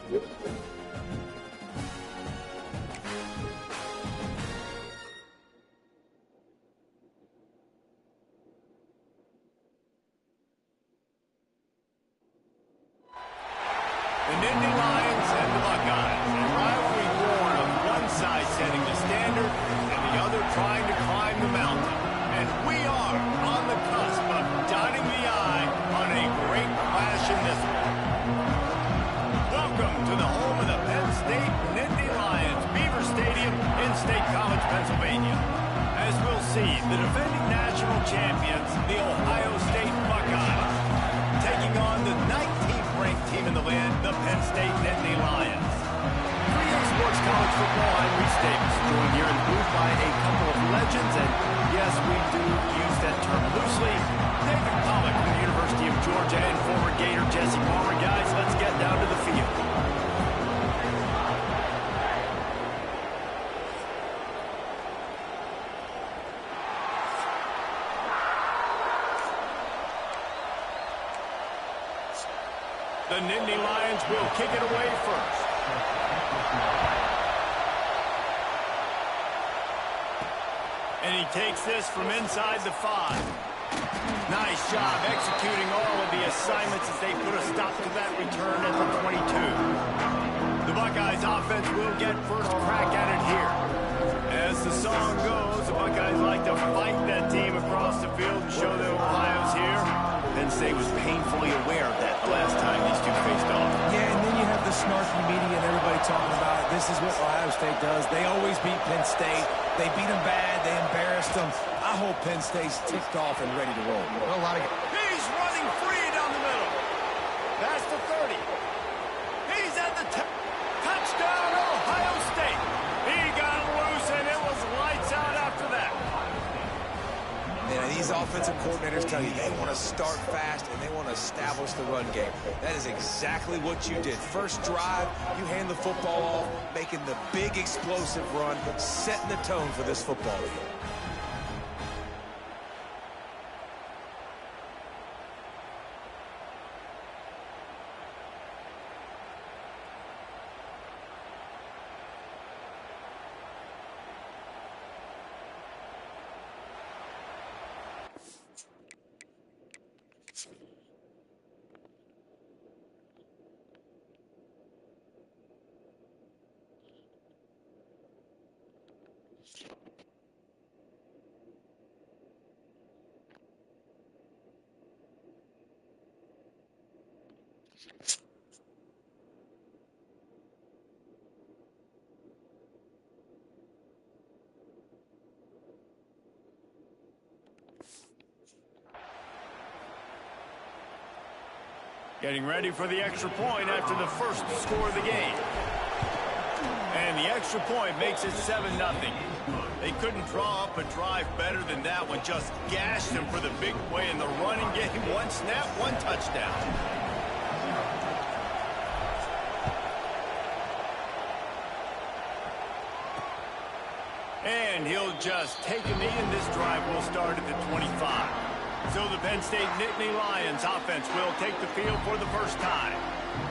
The Nittany Lions and the Buckeyes. A rivalry born of one side setting the standard and the other trying to climb the mountain. And we are on the cusp of dotting the I on a great clash in this one. Welcome to the home of the Penn State Nittany Lions, Beaver Stadium in State College, Pennsylvania. As we'll see, the defending national champions, the Ohio State Buckeyes, taking on the 19th ranked team in the land, the Penn State Nittany Lions. 3A Sports College Football, I'm Reese Davis, joined here in the booth by a couple of legends, and yes, we do use that term loosely. David Pollack from the University of Georgia and former Gator Jesse Palmer. Guys, let's get down to the field. The Nittany Lions will kick it away first. And he takes this from inside the 5. Nice job executing all of the assignments as they put a stop to that return at the 22. The Buckeyes offense will get first crack at it here. As the song goes, the Buckeyes like to fight that team across the field and show that Ohio's here. Penn State was painfully aware of that the last time these two faced off. Yeah, and then you have the snarky media and everybody talking about it. This is what Ohio State does. They always beat Penn State. They beat them bad. They embarrassed them. I hope Penn State's ticked off and ready to roll. Well, he's running free down the middle. That's the 30. He's at the touchdown, Ohio State. He got loose, and it was lights out after that. And these offensive coordinators tell you they want to start fast and they want to establish the run game. That is exactly what you did. First drive, you hand the football off, making the big explosive run, setting the tone for this football game. Getting ready for the extra point after the first score of the game. And the extra point makes it 7-0. They couldn't draw up a drive better than that one. Just gashed them for the big play in the running game. One snap, one touchdown. And he'll just take a knee, and this drive will start at the 25. So the Penn State Nittany Lions offense will take the field for the first time.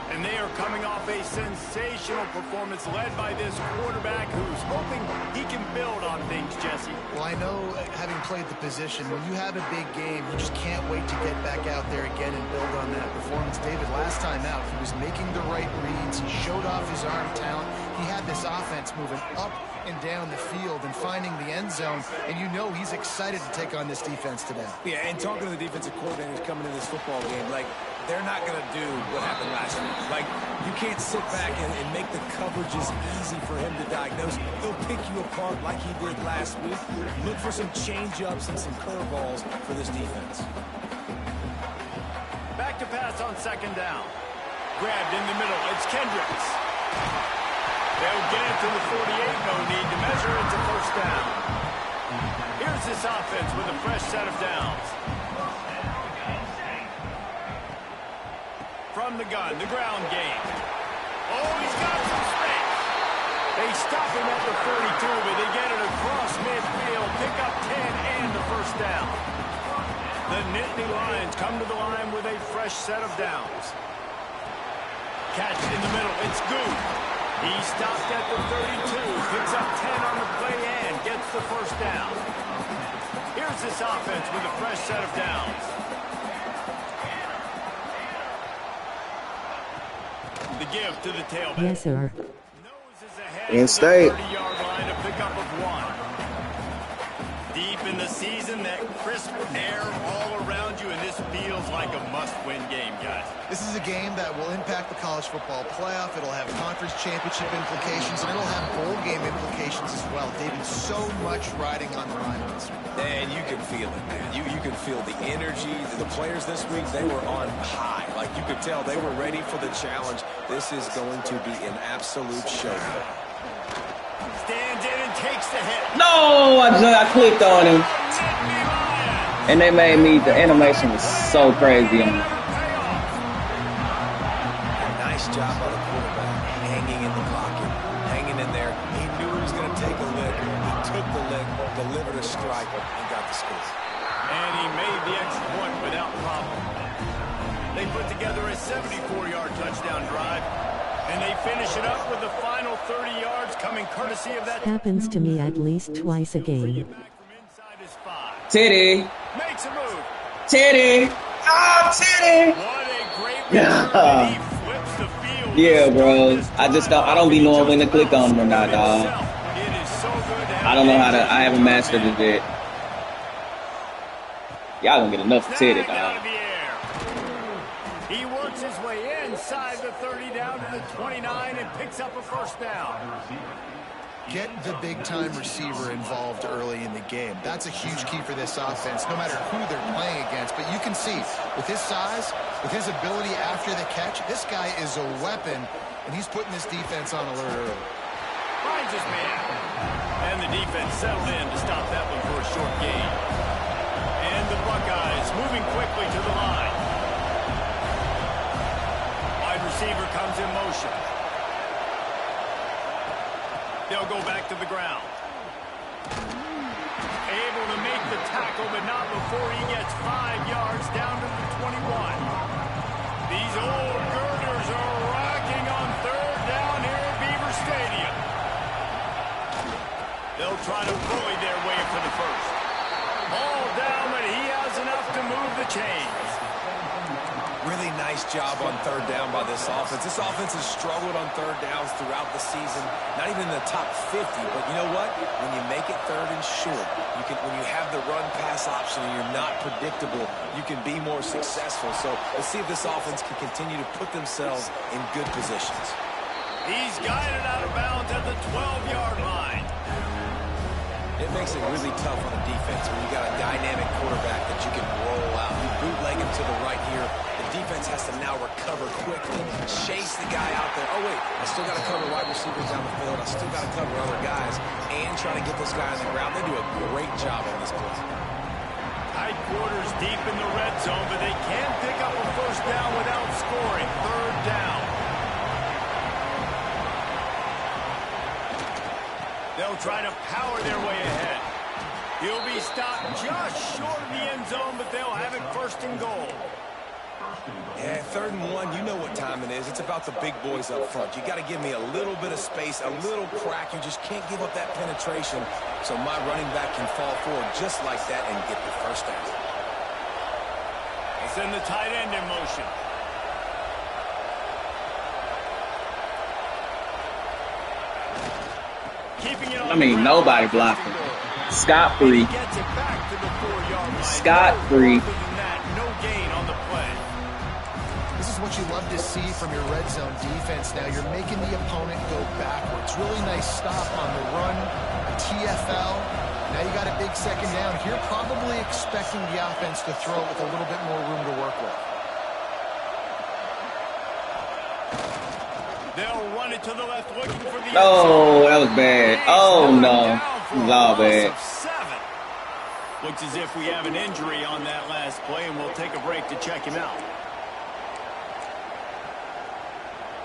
And they are coming off a sensational performance led by this quarterback who's hoping he can build on things, Jesse. Well, I know, having played the position, when you have a big game, you just can't wait to get back out there again and build on that performance. David, last time out, he was making the right reads. He showed off his arm talent. He had this offense moving up and down the field and finding the end zone, and you know he's excited to take on this defense today. Yeah, and talking to the defensive coordinators coming in this football game, like, they're not going to do what happened last week. Like, you can't sit back and make the coverages easy for him to diagnose. He'll pick you apart like he did last week. Look for some change-ups and some curveballs for this defense. Back to pass on second down. Grabbed in the middle. It's Kendricks. They'll get it to the 48. No need to measure. It's a first down. Here's this offense with a fresh set of downs. From the gun, the ground game. Oh, he's got some space. They stop him at the 42, but they get it across midfield. Pick up 10 and the first down. The Nittany Lions come to the line with a fresh set of downs. catch in the middle. It's Goode. He stopped at the 32, picks up 10 on the play and gets the first down. Here's this offense with a fresh set of downs. The give to the tailback. Yes, sir. Noses ahead In to the state. 30-yard line, a pickup of 1. Deep in the season, that crisp air all around you, and this feels like a must-win game, guys. This is a game that will impact the college football playoff. It'll have conference championship implications, and it'll have bowl game implications as well. David, so much riding on the line on this one. And you can feel it, man. You can feel the energy. The players this week, they were on high. Like, you could tell they were ready for the challenge. This is going to be an absolute showdown. Stands in and takes the hit. No, I clicked on him, and they made me, the animation was so crazy on me. Nice job by the quarterback, hanging in the pocket, hanging in there. He knew he was going to take a lick. He took the lick, delivered a strike, and got the score. And he made the extra point without problem. They put together a 74-yard touchdown drive, and they finish it up with the final 30 yards coming courtesy of that. Happens to me at least twice a Bring game. it back from inside his 5. Titty, Makes a move. titty, oh, titty. What a great return. And he flips the field. Yeah, bro. I don't be knowing when to click on them or not, dog. It is so good to have I don't know how to, I haven't mastered it yet. Y'all gonna get enough titty, Snag out dog. of the air. He works his way inside the 30 down to the 29 and picks up a first down. Get the big-time receiver involved early in the game. That's a huge key for this offense, no matter who they're playing against. But you can see, with his size, with his ability after the catch, this guy is a weapon, and he's putting this defense on alert early. Finds his man. And the defense settled in to stop that one for a short gain. And the Buckeyes moving quickly to the line. Wide receiver comes in motion. They'll go back to the ground. Able to make the tackle, but not before he gets 5 yards down to the 21. These old girders are rocking on third down here at Beaver Stadium. They'll try to bully their way for the first. Ball down, but he has enough to move the chains. Really nice job on third down by this offense. This offense has struggled on third downs throughout the season. Not even in the top 50, but you know what? When you make it third and short, when you have the run-pass option and you're not predictable, you can be more successful. So let's see if this offense can continue to put themselves in good positions. He's guided out of bounds at the 12-yard line. It makes it really tough on the defense when you got a dynamic quarterback that you can roll out. You bootleg him to the right here. The defense has to now recover quickly, chase the guy out there. Oh, wait, I still got to cover wide receivers down the field. I still got to cover other guys and try to get this guy on the ground. They do a great job on this play. Tight quarters deep in the red zone, but they can't pick up a first down without scoring. Third down. They'll try to power their way ahead. He'll be stopped just short of the end zone, but they'll have it first and goal. Yeah, 3rd and 1, you know what time it is. It's about the big boys up front. You got to give me a little bit of space, a little crack. You just can't give up that penetration so my running back can fall forward just like that and get the first down. They send the tight end in motion. Keeping it on I mean, the ground. nobody blocking. Scot-free. Gets it back to the 4-yard line. Scot-free. Other than that, no gain on the play. This is what you love to see from your red zone defense now. You're making the opponent go backwards. Really nice stop on the run, a TFL. Now you got a big second down. You're probably expecting the offense to throw with a little bit more room to work with. They'll run it to the left, looking for the Oh, that was bad. Oh, no. It was all bad. Looks as if we have an injury on that last play, and we'll take a break to check him out.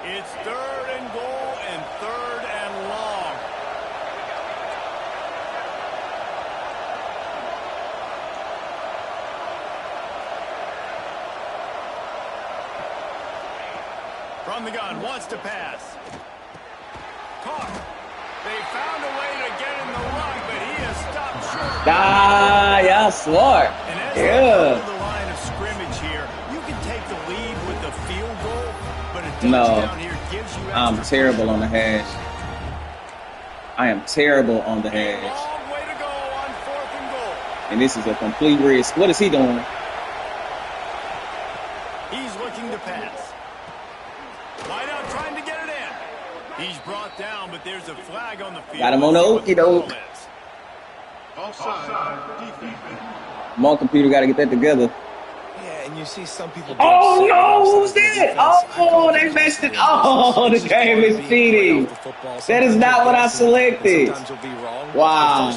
It's 3rd and goal and 3rd and long. From the gun, wants to pass. Caught. They found a way to get in the run, but he has stopped short. Yeah, smart. And as they come to the line of scrimmage here, you can take the lead with the field goal, but a touchdown here gives you I'm terrible on the hash. I am terrible on the a hash. long way to go on 4th and goal. And this is a complete risk. What is he doing? He's looking to pass. Wide out trying to get it in. He's brought down, but there's a flag on the field. Got him on the okie doke. Come on, computer, got to get that together. Yeah, and you see some people. Oh no, who's that? Oh, they messed it. Oh, the game is cheating. That is not what I selected. Wow.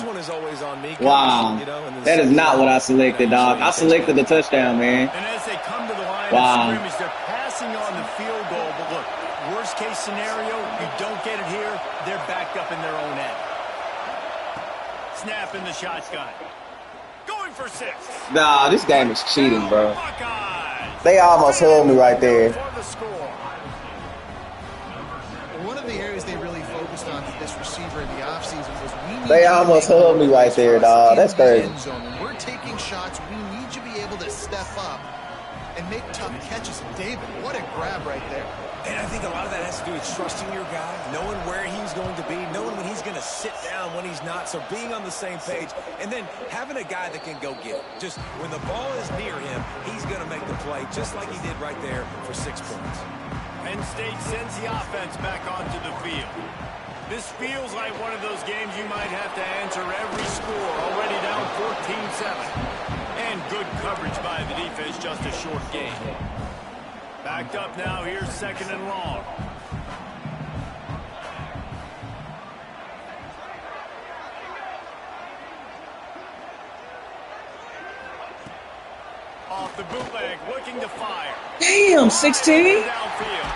Wow. That is not what I selected, dog. I selected the touchdown, man. And as they come to the line Wow. of scrimmage, they're passing on the field goal. But look, worst case scenario, you don't get it here, they're backed up in their own end. Snap in the shotgun. Going for 6. Nah, this game is cheating, bro. Buckeyes. They almost held me right there. For the score. One of the areas they really focused on with this receiver in the offseason was we need They you to almost make held me right plays there, for us dog. in That's the crazy. end zone. When we're taking shots, we need you to be able to step up and make tough catches. And David, what a grab right there. And I think a lot of that has to do with trusting your guy, knowing where he's going to be, knowing when he's going to sit down, when he's not. So being on the same page, and then having a guy that can go get it. Just when the ball is near him, he's going to make the play, just like he did right there for 6 points. Penn State sends the offense back onto the field. This feels like one of those games you might have to answer every score, already down 14-7. And good coverage by the defense, just a short game. Backed up now, here's 2nd and long. Off the bootleg, looking to fire. Damn, 16? Downfield.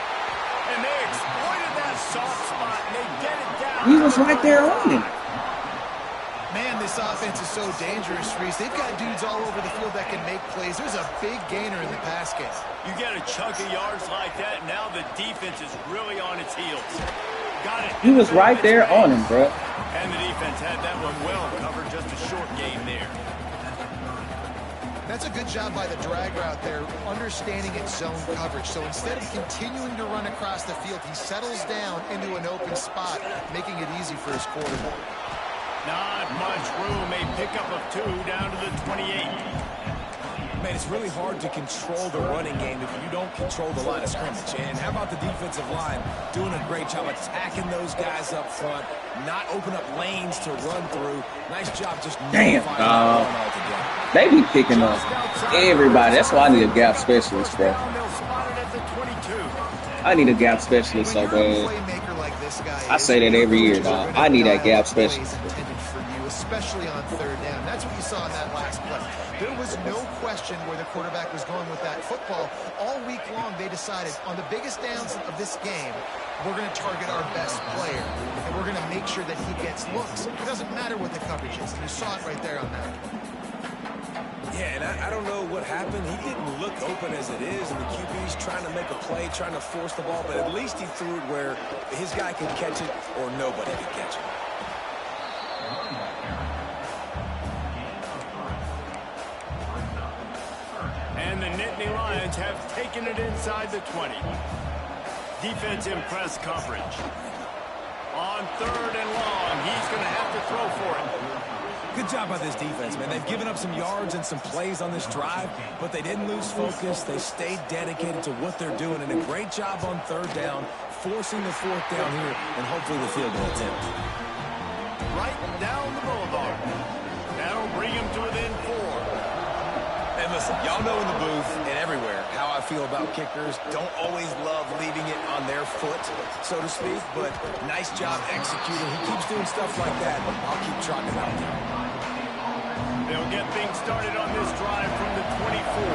And they exploited that soft spot, and they get it down. He was right there on him. Man, this offense is so dangerous, Reese. They've got dudes all over the field that can make plays. There's a big gainer in the pass game. You get a chunk of yards like that, now the defense is really on its heels. Got it. He was right there on him, bro. And the defense had that one well covered, just a short game there. That's a good job by the drag route there, understanding its zone coverage. So instead of continuing to run across the field, he settles down into an open spot, making it easy for his quarterback. Not much room, a pickup of 2 down to the 28. Man, it's really hard to control the running game if you don't control the line of scrimmage. And how about the defensive line doing a great job attacking those guys up front, not open up lanes to run through. Nice job just Damn, they be picking up everybody. That's why I need a gap specialist, bro. I need a gap specialist so bad. I say that every year, dog. I need that gap specialist. Especially on 3rd down. That's what you saw in that last play. There was no question where the quarterback was going with that football. All week long, they decided on the biggest downs of this game, we're going to target our best player, and we're going to make sure that he gets looks. It doesn't matter what the coverage is, and you saw it right there on that. Yeah, and I don't know what happened. He didn't look open as it is, and the QB's trying to make a play, trying to force the ball, but at least he threw it where his guy could catch it or nobody could catch it. And the Nittany Lions have taken it inside the 20. Defense in press coverage. On 3rd and long, he's going to have to throw for it. Good job by this defense, man. They've given up some yards and some plays on this drive, but they didn't lose focus. They stayed dedicated to what they're doing, and a great job on 3rd down, forcing the 4th down here, and hopefully the field goal attempt. Right down the boulevard. That'll bring him to within 4. And listen, y'all know in the booth and everywhere how I feel about kickers. Don't always love leaving it on their foot, so to speak, but nice job executing. He keeps doing stuff like that. I'll keep trotting it out there. They'll get things started on this drive from the 24.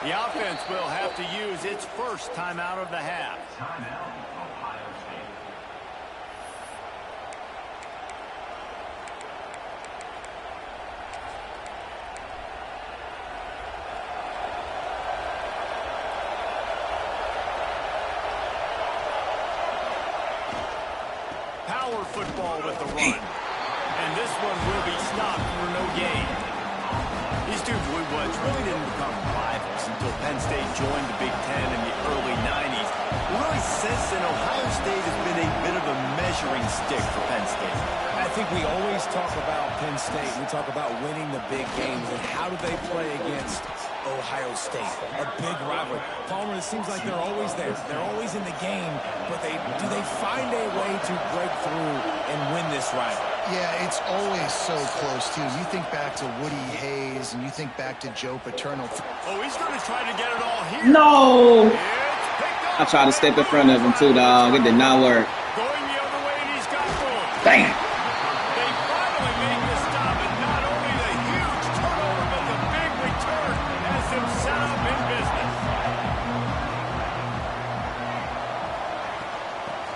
The offense will have to use its first timeout of the half. run. And this one will be stopped for no gain. These two Blue Bloods really didn't become rivals until Penn State joined the Big Ten in the early 90s. Really, since then, Ohio State has been a bit of a measuring stick for Penn State. I think we always talk about Penn State. We talk about winning the big games, and how do they play against Ohio State? A big rivalry. Palmer, it seems like they're always there. They're always in the game, but do they find a way to break through and win this rivalry? Yeah, it's always so close, too. You think back to Woody Hayes, and you think back to Joe Paterno. Oh, he's going to try to get it all here. No! I tried to step in front of him, too, dog. It did not work. Going the other way, and he's got room. Damn. They finally make the stop, and not only the huge turnover, but the big return has them set up in business.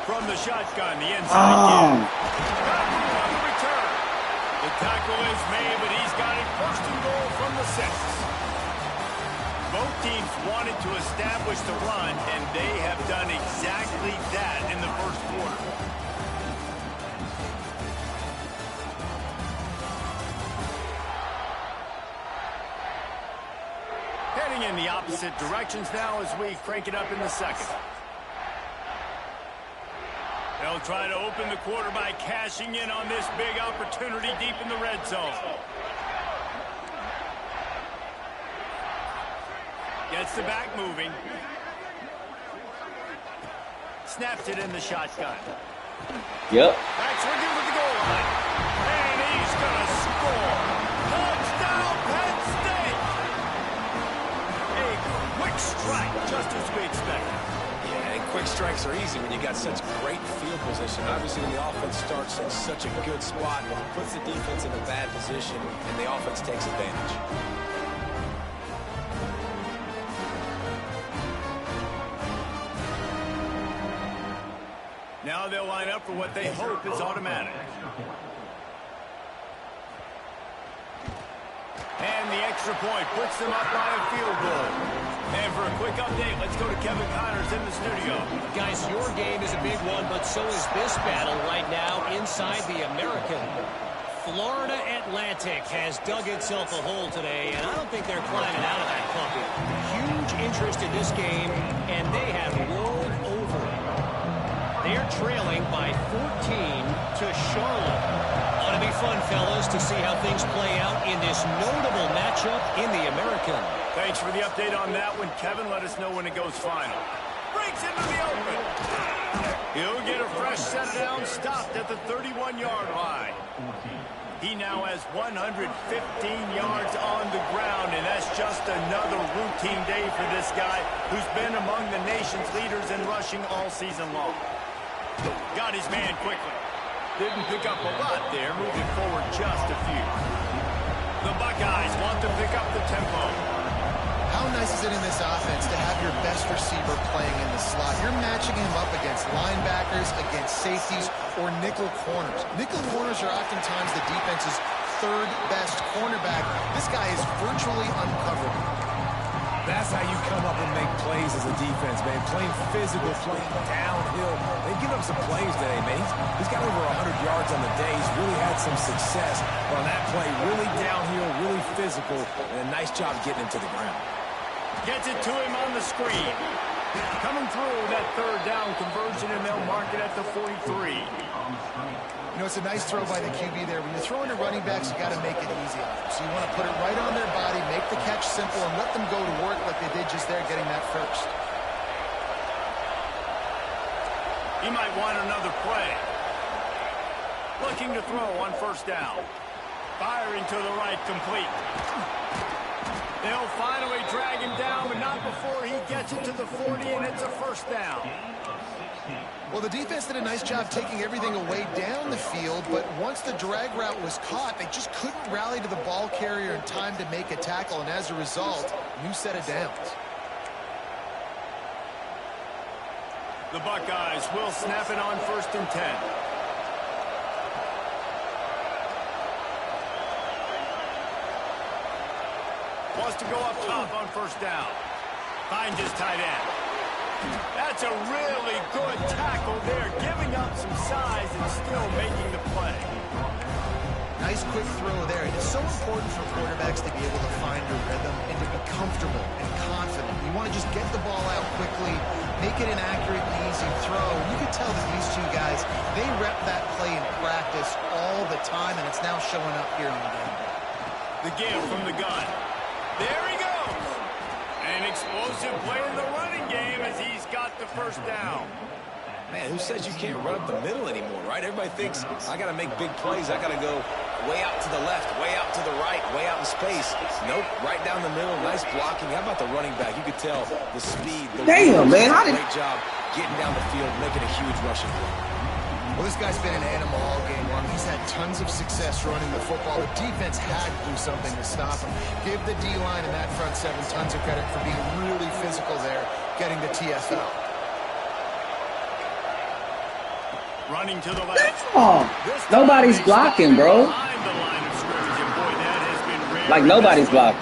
From the shotgun, the inside give. Got room on the return. The tackle is made, but he's got it first and goal from the 6. Both teams wanted to establish the run, and they have done exactly that in the first quarter. Heading in the opposite directions now as we crank it up in the second. They'll try to open the quarter by cashing in on this big opportunity deep in the red zone. Gets the back moving. Snaps it in the shotgun. Yep. That's Ricky with the goal line. And he's going to score. Touchdown, Penn State. A quick strike, just as we expected. Yeah, and quick strikes are easy when you got such great field position. Obviously, when the offense starts in such a good spot, it puts the defense in a bad position, and the offense takes advantage. Now they'll line up for what they hope is automatic. And the extra point puts them up by a field goal. And for a quick update, let's go to Kevin Connors in the studio. Guys, your game is a big one, but so is this battle right now inside the American. Florida Atlantic has dug itself a hole today, and I don't think they're climbing out of that puppy. Huge interest in this game, and they have rolled over. They're trailing by 14 to Charlotte. Ought to be fun, fellas, to see how things play out in this notable matchup in the American. Thanks for the update on that one, Kevin. Let us know when it goes final. Breaks into the open. He'll get a fresh set down, stopped at the 31-yard line. He now has 115 yards on the ground, and that's just another routine day for this guy who's been among the nation's leaders in rushing all season long. Got his man quickly. Didn't pick up a lot there, moving forward just a few. The Buckeyes want to pick up the tempo. How nice is it in this offense to have your best receiver playing in the slot? You're matching him up against linebackers, against safeties, or nickel corners. Nickel corners are oftentimes the defense's third best cornerback. This guy is virtually uncoverable. That's how you come up and make plays as a defense, man. Playing physical, playing downhill. They give up some plays today, man. He's got over 100 yards on the day. He's really had some success on that play. Really downhill, really physical, and a nice job getting him to the ground. Gets it to him on the screen. Coming through that third down conversion, and they'll mark it at the 43. You know, it's a nice throw by the QB there. When you're throwing to running backs, you got to make it easy on them. So you want to put it right on their body, make the catch simple, and let them go to work like they did just there, getting that first. He might want another play. Looking to throw on first down. Firing to the right, complete. They'll finally drag him down, but not before he gets it to the 40, and it's a first down. Well, the defense did a nice job taking everything away down the field, but once the drag route was caught, they just couldn't rally to the ball carrier in time to make a tackle, and as a result, new set of downs. The Buckeyes will snap it on 1st and 10. Wants to go up top on first down. Finds his tight end. That's a really good tackle there, giving up some size and still making the play. Nice quick throw there. It's so important for quarterbacks to be able to find a rhythm and to be comfortable and confident. You want to just get the ball out quickly, make it an accurate and easy throw. You can tell that these two guys, they rep that play in practice all the time, and it's now showing up here in the game. The give from the gun. There he goes. An explosive play in the running game as he's got the first down. Man, who says you can't run up the middle anymore, right? Everybody thinks, I got to make big plays. I got to go way out to the left, way out to the right, way out in space. Nope, right down the middle. Nice blocking. How about the running back? You could tell the speed. Damn, man. Great job getting down the field, making a huge rushing play. Well, this guy's been an animal all game long. He's had tons of success running the football. The defense had to do something to stop him. Give the D-line and that front seven tons of credit for being really physical there, getting the TFL. Running to the left. Oh, nobody's blocking, bro. Like nobody's blocking.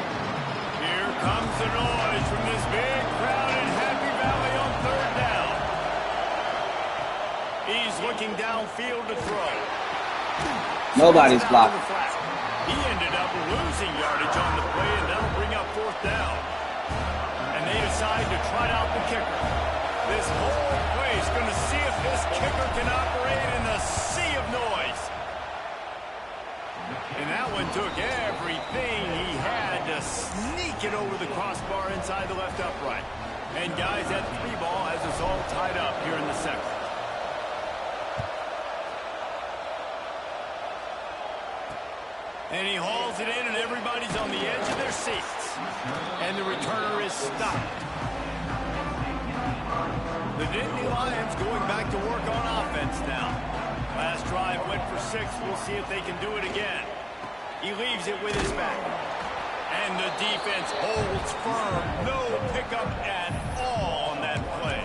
Here comes the noise from this big crowd in Happy Valley on third down. He's looking downfield to throw. Nobody's blocking. He ended up losing yardage on the play, and that'll bring up fourth down. And they decide to try out the kicker. This whole play is going to see if this kicker can operate in a sea of noise. And that one took everything he had to sneak it over the crossbar inside the left upright. And guys, that 3-ball has us all tied up here in the second. And he hauls it in, and everybody's on the edge of their seats. And the returner is stopped. The Nittany Lions going back to work on offense now. Last drive went for 6. We'll see if they can do it again. He leaves it with his back. And the defense holds firm. No pickup at all on that play.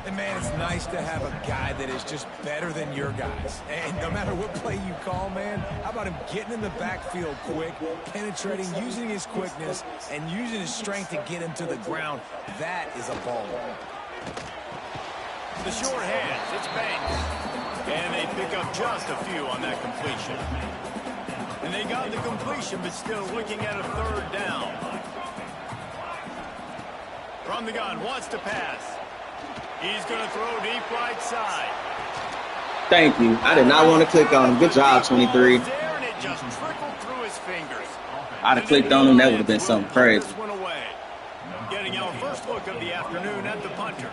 And, man, it's nice to have a guy that is just better than your guys. And no matter what play you call, man, how about him getting in the backfield quick, penetrating, using his quickness, and using his strength to get him to the ground. That is a baller. The short hands, it's Banks. And they pick up just a few on that completion. And they got the completion, but still looking at a third down. From the gun, wants to pass. He's going to throw deep right side. Thank you. I did not want to click on him. Good job, 23. And it just trickled through his fingers. I'd have clicked on him. That would have been something crazy. Getting our first look of the afternoon at the punter.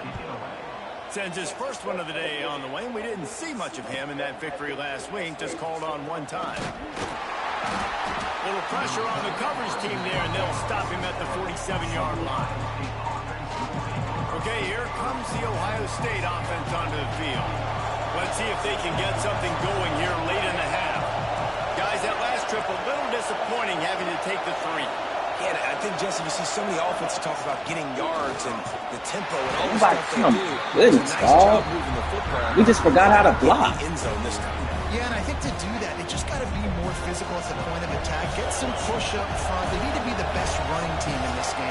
Sends his first one of the day on the way. We didn't see much of him in that victory last week. Just called on one time. Little pressure on the coverage team there, and they'll stop him at the 47-yard line. Okay, here comes the Ohio State offense onto the field. Let's see if they can get something going here late in the half. Guys, that last trip, a little disappointing having to take the 3. Yeah, I think, Jesse, you see so many offenses talk about getting yards and the tempo and all the stuff they do. Goodness, dog. We just forgot how to block. End zone this time. Yeah, and I think to do that, they just got to be more physical at the point of attack. Get some push up front. They need to be the best running team in this game.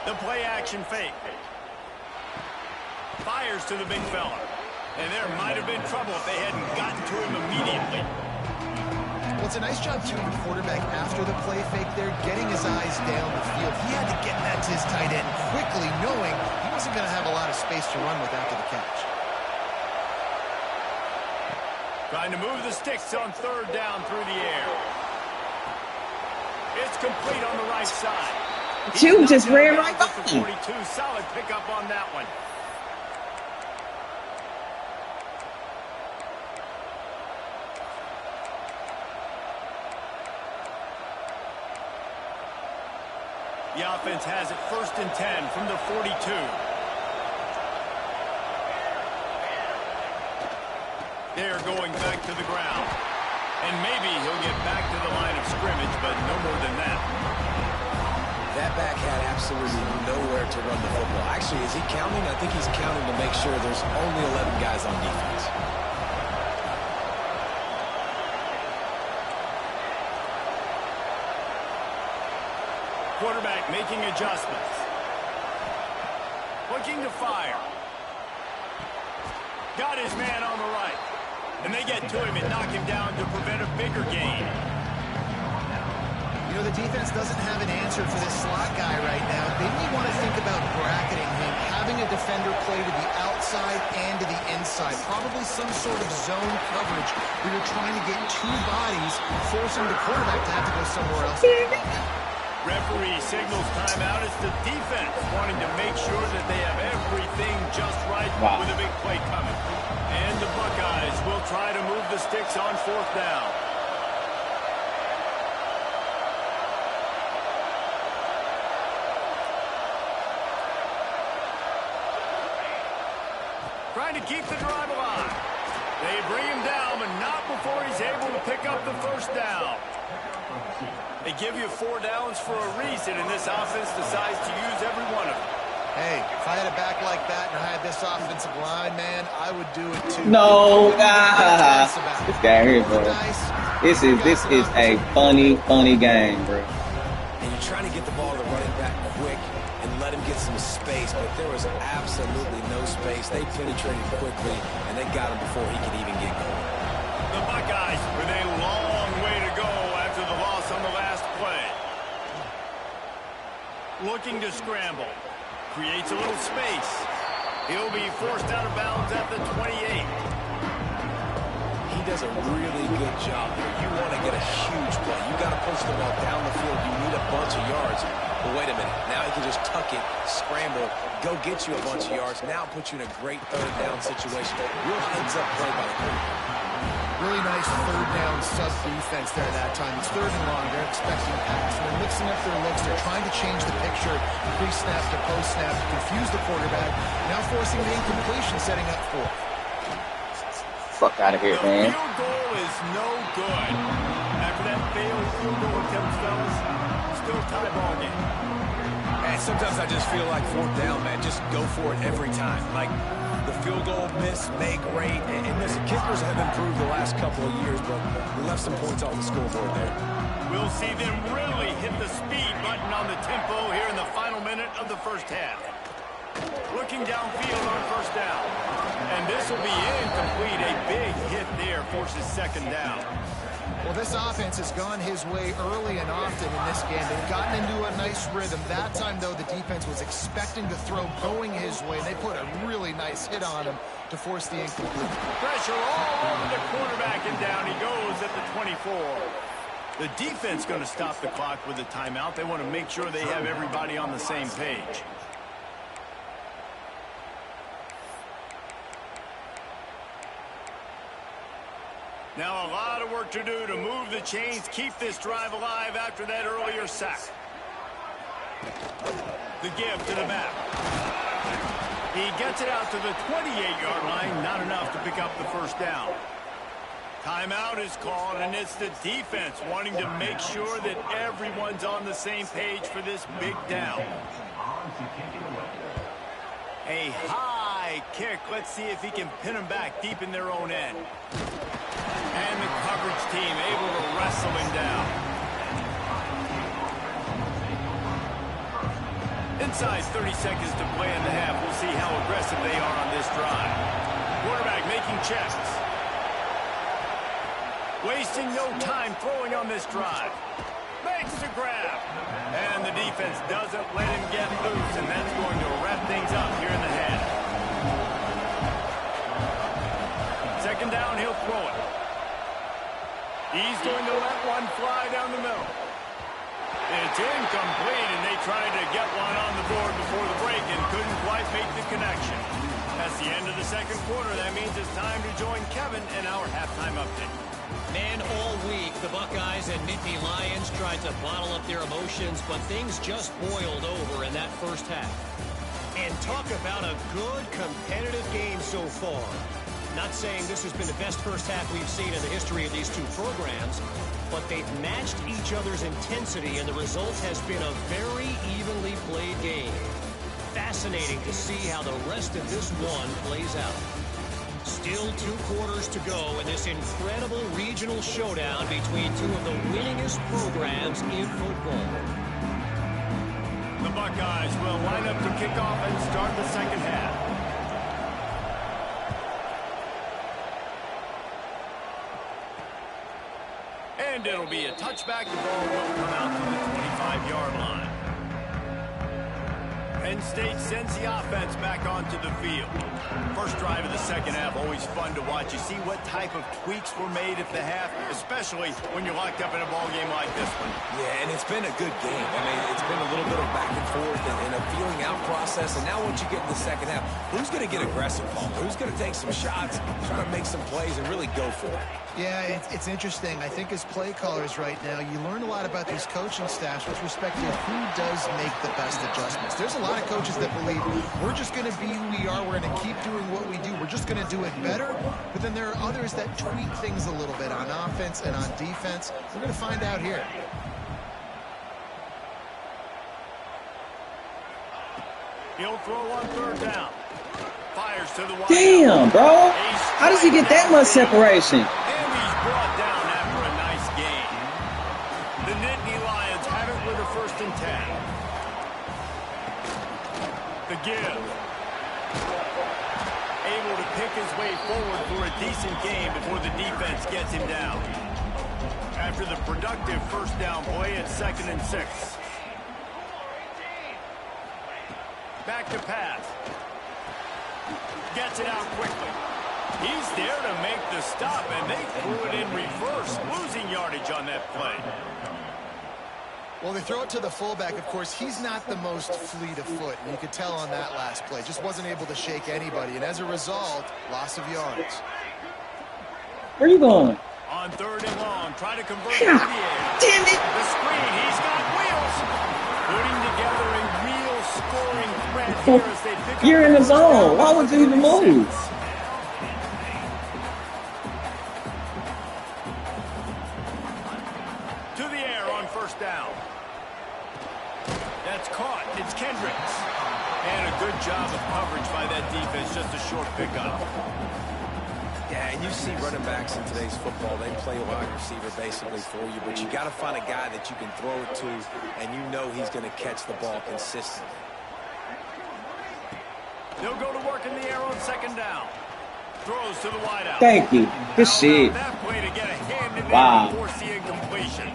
The play action fake. Fires to the big fella. And there might have been trouble if they hadn't gotten to him immediately. Well, it's a nice job, too, the quarterback after the play fake there, getting his eyes down the field. He had to get that to his tight end quickly, knowing he wasn't going to have a lot of space to run with after the catch. Trying to move the sticks on third down through the air. It's complete on the right side. You just ran right by him. him. 42, solid pickup on that one. The offense has it 1st and 10 from the 42. They're going back to the ground. And maybe he'll get back to the line of scrimmage, but no more than that. That back had absolutely nowhere to run the football. Actually, is he counting? I think he's counting to make sure there's only 11 guys on defense. quarterback making adjustments. Looking to fire. Got his man on the right. And they get to him and knock him down to prevent a bigger gain. You know, the defense doesn't have an answer for this slot guy right now. They may want to think about bracketing him, having a defender play to the outside and to the inside. Probably some sort of zone coverage where you're trying to get two bodies, forcing the quarterback to have to go somewhere else. Referee signals timeout. It's the defense wanting to make sure that they have everything just right with a big play coming. And the Buckeyes will try to move the sticks on 4th down. Trying to keep the drive alive. They bring him down, but not before he's able to pick up the 1st down. They give you 4 downs for a reason, and this offense decides to use every one of them. Hey, if I had a back like that and I had this offensive line, man, I would do it too. No, this guy here, bro. This is a funny game, bro. And you're trying to get the ball to the running back quick and let him get some space, but there was absolutely no space. They penetrated quickly, and they got him before he could even get going. The Buckeyes with a long way to go after the loss on the last play. Looking to scramble. Creates a little space. He'll be forced out of bounds at the 28. He does a really good job here. You want to get a huge play. You got to push the ball down the field. You need a bunch of yards. But wait a minute. Now he can just tuck it, scramble, go get you a bunch of yards. Now put you in a great 3rd down situation. Real heads-up play by the quarterback. Really nice 3rd down sub-defense there that time. It's 3rd and long. They're expecting a pass. They're mixing up their looks. They're trying to change the picture pre-snap to post-snap to confuse the quarterback. Now forcing the incompletion, setting up 4th. Fuck out of here, man. The field goal is no good. After that failed field goal attempt, fellas, still tie ball game. And sometimes I just feel like 4th down, man. Just go for it every time. Like, the field goal miss, make great. And listen, kickers have improved the last couple of years, but we left some points on the scoreboard there. We'll see them really hit the speed button on the tempo here in the final minute of the 1st half. Looking downfield on 1st down. And this will be incomplete. A big hit there forces 2nd down. Well, this offense has gone his way early and often in this game. They've gotten into a nice rhythm. That time, though, the defense was expecting the throw going his way. They put a really nice hit on him to force the incomplete. Pressure all over the quarterback, and down he goes at the 24. The defense going to stop the clock with a timeout. They want to make sure they have everybody on the same page. Now a lot of work to do to move the chains, keep this drive alive after that earlier sack. The give to the back. He gets it out to the 28-yard line, not enough to pick up the 1st down. Timeout is called, and it's the defense wanting to make sure that everyone's on the same page for this big down. A high kick. Let's see if he can pin them back deep in their own end. And the coverage team able to wrestle him down. Inside 30 seconds to play in the half. We'll see how aggressive they are on this drive. Quarterback making checks. Wasting no time throwing on this drive. Makes the grab. And the defense doesn't let him get loose, and that's going to wrap things up here in the half. 2nd down, he'll throw it. He's going to let one fly down the middle. It's incomplete, and they tried to get one on the board before the break and couldn't quite make the connection. That's the end of the 2nd quarter. That means it's time to join Kevin in our halftime update. Man, all week, the Buckeyes and Nittany Lions tried to bottle up their emotions, but things just boiled over in that 1st half. And talk about a good competitive game so far. Not saying this has been the best 1st half we've seen in the history of these two programs, but they've matched each other's intensity, and the result has been a very evenly played game. Fascinating to see how the rest of this one plays out. Still 2 quarters to go in this incredible regional showdown between two of the winningest programs in football. Buckeyes will line up to kick off and start the second half. And it'll be a touchback. The ball will come out to the 25-yard line. Penn State sends the offense back onto the field. First drive of the second half, always fun to watch. You see what type of tweaks were made at the half, especially when you're locked up in a ball game like this one. Yeah, and it's been a good game. I mean, it's been a little bit of back and forth and a feeling out process. And now once you get in the second half, who's going to get aggressive, Paul? Who's going to take some shots, try to make some plays, and really go for it? Yeah, it's interesting. I think as play callers right now, you learn a lot about these coaching staffs with respect to who does make the best adjustments. There's a lot of coaches that believe we're just going to be who we are. We're going to keep doing what we do. We're just going to do it better. But then there are others that tweak things a little bit on offense and on defense. We're going to find out here. He'll throw on third down. Fires to the wide. Damn, bro. How does he get that much separation? And he's brought down after a nice gain. The Nittany Lions have it with a 1st and 10. The give. Able to pick his way forward for a decent game before the defense gets him down. After the productive first down play, it's 2nd and 6. Back to pass. Gets it out quickly. He's there to make the stop, and they threw it in reverse, losing yardage on that play. Well, they throw it to the fullback. Of course, he's not the most fleet of foot, and you could tell on that last play. Just wasn't able to shake anybody, and as a result, loss of yards. Where you going? On 3rd and long, try to convert it to the air. Damn it. The screen, he's got wheels. Putting together a real scoring threat here as they pick up. You're in the zone. Why would you even move? To the air on 1st down. That's caught. It's Kendricks. And a good job of coverage by that defense. Just a short pickup. Yeah, and you see running backs in today's football, they play a wide receiver basically for you, but you got to find a guy that you can throw it to, and you know he's going to catch the ball consistently. They'll go to work in the air on 2nd down. Throws to the wideout. Thank you. Good shit. That play to get a hand in there Wow. and force the incompletion.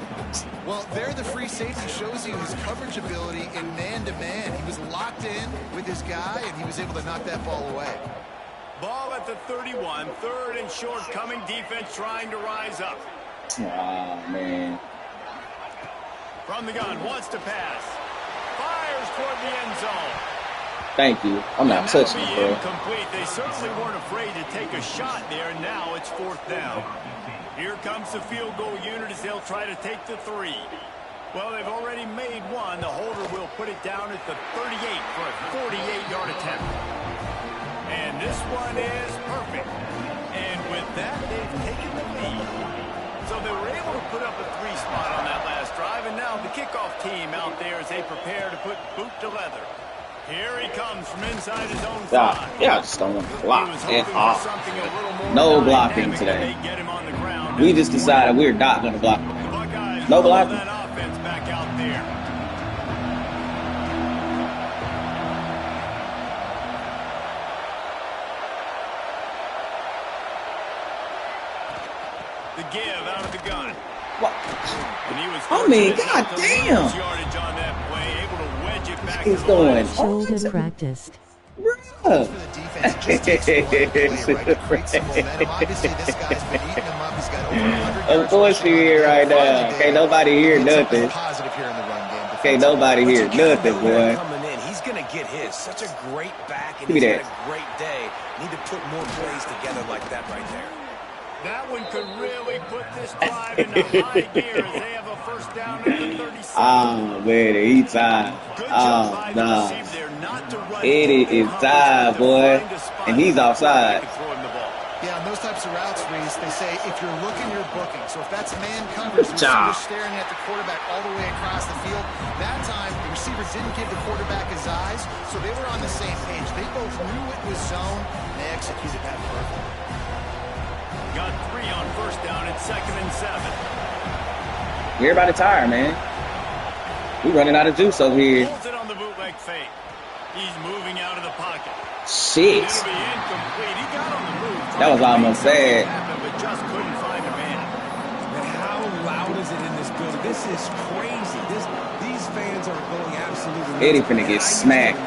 Well, there the free safety shows you his coverage ability in man-to-man. He was locked in with his guy, and he was able to knock that ball away. Ball at the 31, 3rd and short, coming defense trying to rise up. Oh, man. From the gun, wants to pass. Fires toward the end zone. Thank you. I'm not touching it, bro. Incomplete. They certainly weren't afraid to take a shot there, and now it's 4th down. Here comes the field goal unit as they'll try to take the 3. Well, they've already made one. The holder will put it down at the 38 for a 48-yard attempt. And this one is perfect. And with that, they've taken the lead. So they were able to put up a 3 spot on that last drive, and now the kickoff team out there as they prepare to put boot to leather. Here he comes from inside his own side. Yeah, just don't want to block it off. No blocking today. We just decided we're not going to block. No blocking. That offense back out there. The give out of the gun. What? And he was goddamn. Yardage on that play, able to wedge it back. He's going. Shoulder practiced. Bruh. For the defense, it just takes one play, right, to create some momentum. Obviously, this guy's been eating them up. He's got over 100 yards. Unfortunately, here right now, can't nobody hear nothing. Positive here in the run game. Can't nobody hear nothing, boy. Coming in, he's going to get his. Such a great back, and Give me he's that. had a great day. Need to put more plays together like that right there. That one could really put this drive into high gear as they have a 1st down at the 36. Oh, man, he's tired. Oh, no. Eddie is tired, boy. And he's offside. Yeah, on those types of routes, Reese, they say if you're looking, you're booking. So if that's man coverage, the job. receiver's staring at the quarterback all the way across the field. That time, the receiver didn't give the quarterback his eyes, so they were on the same page. They both knew it was zone, and they executed that perfectly. Got 3 on 1st down at 2nd and 7. We're about to tire, man. We running out of juice over here. Pulls it on the bootleg fake. He's moving out of the pocket. Shit. It'll be incomplete. He got on the move. That was almost sad. But just couldn't find a man. And how loud is it in this building? This is crazy. These fans are going absolutely. Eddie finna get smacked.